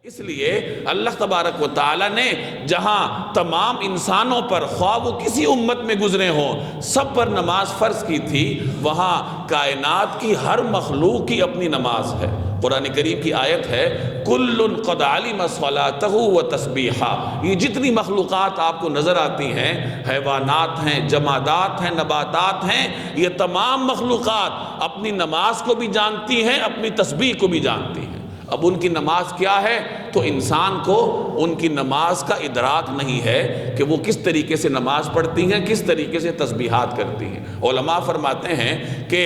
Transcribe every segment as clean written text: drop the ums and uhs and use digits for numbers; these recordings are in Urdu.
اس لیے اللہ تبارک و تعالی نے جہاں تمام انسانوں پر خواہ وہ کسی امت میں گزرے ہوں سب پر نماز فرض کی تھی، وہاں کائنات کی ہر مخلوق کی اپنی نماز ہے۔ قرآن کریم کی آیت ہے کل قد علم صلاتہ و تسبیحہ۔ یہ جتنی مخلوقات آپ کو نظر آتی ہیں، حیوانات ہیں، جمادات ہیں، نباتات ہیں، یہ تمام مخلوقات اپنی نماز کو بھی جانتی ہیں، اپنی تسبیح کو بھی جانتی ہیں۔ اب ان کی نماز کیا ہے تو انسان کو ان کی نماز کا ادراک نہیں ہے کہ وہ کس طریقے سے نماز پڑھتی ہیں، کس طریقے سے تسبیحات کرتی ہیں۔ علماء فرماتے ہیں کہ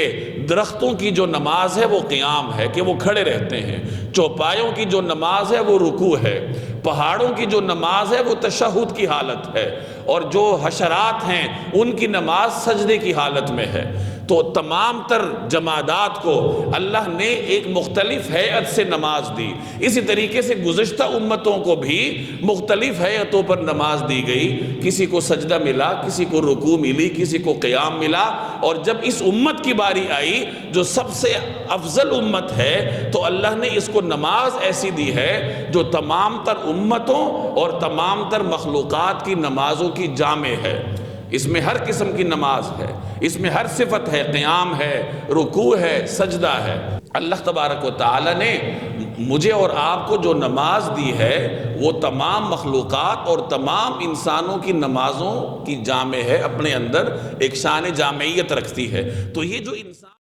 درختوں کی جو نماز ہے وہ قیام ہے کہ وہ کھڑے رہتے ہیں، چوپایوں کی جو نماز ہے وہ رکوع ہے، پہاڑوں کی جو نماز ہے وہ تشہد کی حالت ہے، اور جو حشرات ہیں ان کی نماز سجدے کی حالت میں ہے۔ تو تمام تر جمادات کو اللہ نے ایک مختلف ہیئت سے نماز دی، اسی طریقے سے گزشتہ امتوں کو بھی مختلف ہیئتوں پر نماز دی گئی، کسی کو سجدہ ملا، کسی کو رکوع ملی، کسی کو قیام ملا، اور جب اس امت کی باری آئی جو سب سے افضل امت ہے تو اللہ نے اس کو نماز ایسی دی ہے جو تمام تر امتوں اور تمام تر مخلوقات کی نمازوں کی جامع ہے۔ اس میں ہر قسم کی نماز ہے، اس میں ہر صفت ہے، قیام ہے، رکوع ہے، سجدہ ہے۔ اللہ تبارک و تعالی نے مجھے اور آپ کو جو نماز دی ہے وہ تمام مخلوقات اور تمام انسانوں کی نمازوں کی جامع ہے، اپنے اندر ایک شان جامعیت رکھتی ہے۔ تو یہ جو انسان